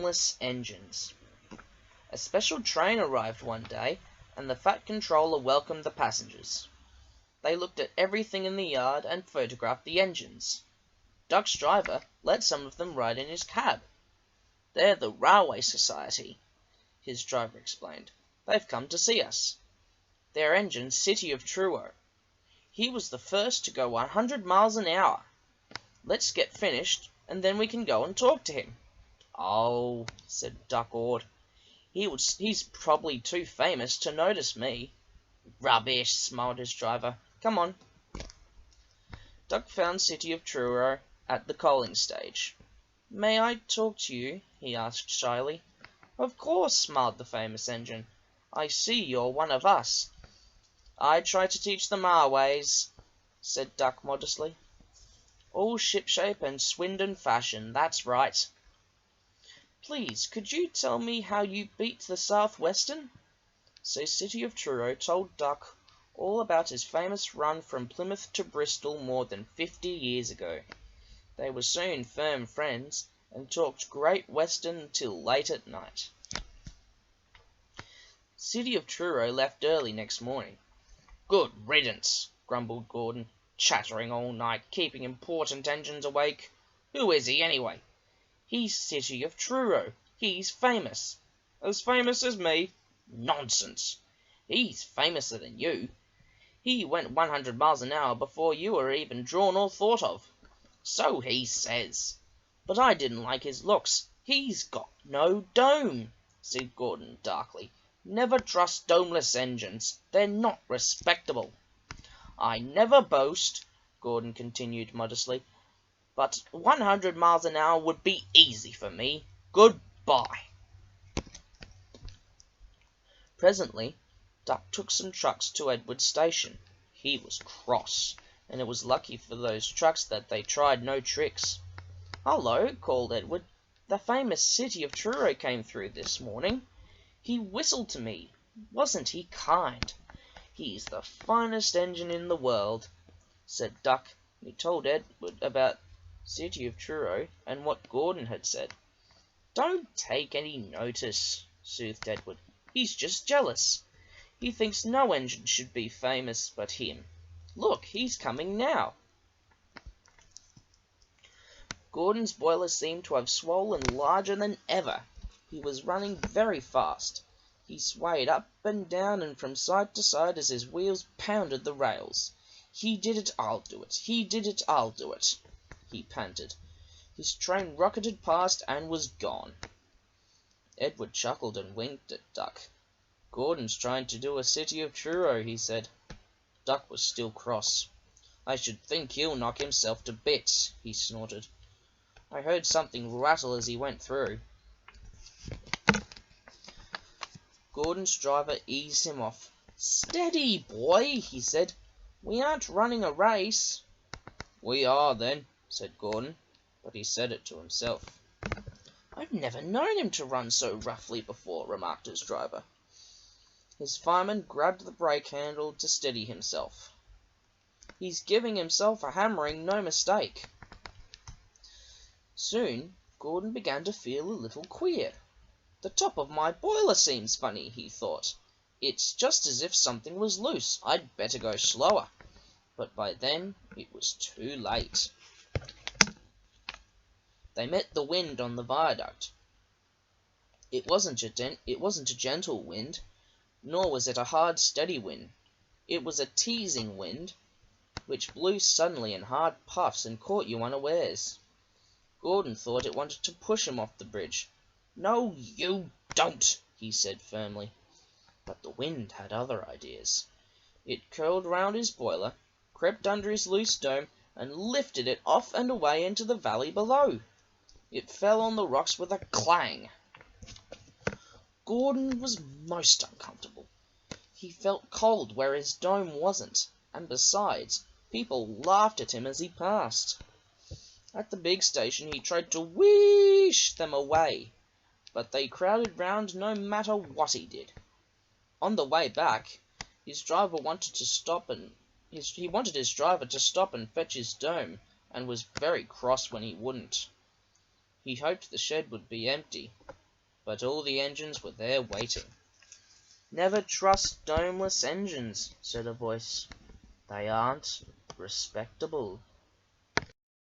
Domeless engines. A special train arrived one day, and the Fat Controller welcomed the passengers. They looked at everything in the yard and photographed the engines. Duck's driver let some of them ride in his cab. "They're the Railway Society," his driver explained. "They've come to see us. Their engine's City of Truro. He was the first to go 100 miles an hour. Let's get finished, and then we can go and talk to him." "Oh," said Duck awed. He's probably too famous to notice me." "Rubbish," smiled his driver. "Come on." Duck found City of Truro at the coaling stage. "May I talk to you?" he asked shyly. "Of course," smiled the famous engine. "I see you're one of us." "I try to teach them our ways," said Duck modestly. "All shipshape and Swindon fashion, that's right." "Please, could you tell me how you beat the South Western?" So City of Truro told Duck all about his famous run from Plymouth to Bristol more than 50 years ago. They were soon firm friends, and talked Great Western till late at night. City of Truro left early next morning. "Good riddance," grumbled Gordon, "chattering all night, keeping important engines awake. Who is he, anyway?" "He's City of Truro. He's famous." "As famous as me?" "Nonsense! He's famouser than you. He went 100 miles an hour before you were even drawn or thought of." "So he says. But I didn't like his looks. He's got no dome," said Gordon darkly. "Never trust domeless engines. They're not respectable." "I never boast," Gordon continued modestly, "but 100 miles an hour would be easy for me. Good-bye." Presently, Duck took some trucks to Edward's station. He was cross, and it was lucky for those trucks that they tried no tricks. "Hullo," called Edward. "The famous City of Truro came through this morning. He whistled to me. Wasn't he kind? He's the finest engine in the world," said Duck. He told Edward about City of Truro and what Gordon had said. "Don't take any notice," soothed Edward. "He's just jealous. He thinks no engine should be famous but him. Look, he's coming now." Gordon's boiler seemed to have swollen larger than ever. He was running very fast. He swayed up and down and from side to side as his wheels pounded the rails. "He did it, I'll do it. He did it, I'll do it," he panted. His train rocketed past and was gone. Edward chuckled and winked at Duck. "Gordon's trying to do a City of Truro," he said. Duck was still cross. "I should think he'll knock himself to bits," he snorted. "I heard something rattle as he went through." Gordon's driver eased him off. "Steady, boy," he said. "We aren't running a race." "We are, then," said Gordon, but he said it to himself. "I've never known him to run so roughly before," remarked his driver. His fireman grabbed the brake handle to steady himself. "He's giving himself a hammering, no mistake." Soon Gordon began to feel a little queer. "The top of my boiler seems funny," he thought. "It's just as if something was loose. I'd better go slower." But by then it was too late. They met the wind on the viaduct. It wasn't a gentle wind, nor was it a hard, steady wind. It was a teasing wind, which blew suddenly in hard puffs and caught you unawares. Gordon thought it wanted to push him off the bridge. "No, you don't," he said firmly. But the wind had other ideas. It curled round his boiler, crept under his loose dome, and lifted it off and away into the valley below. It fell on the rocks with a clang. Gordon was most uncomfortable. He felt cold where his dome wasn't, and besides, people laughed at him as he passed. At the big station he tried to wheesh them away, but they crowded round no matter what he did. On the way back, his driver wanted to stop and fetch his dome, and was very cross when he wouldn't. He hoped the shed would be empty. but all the engines were there waiting. "Never trust Domeless engines," said a voice. "They aren't respectable."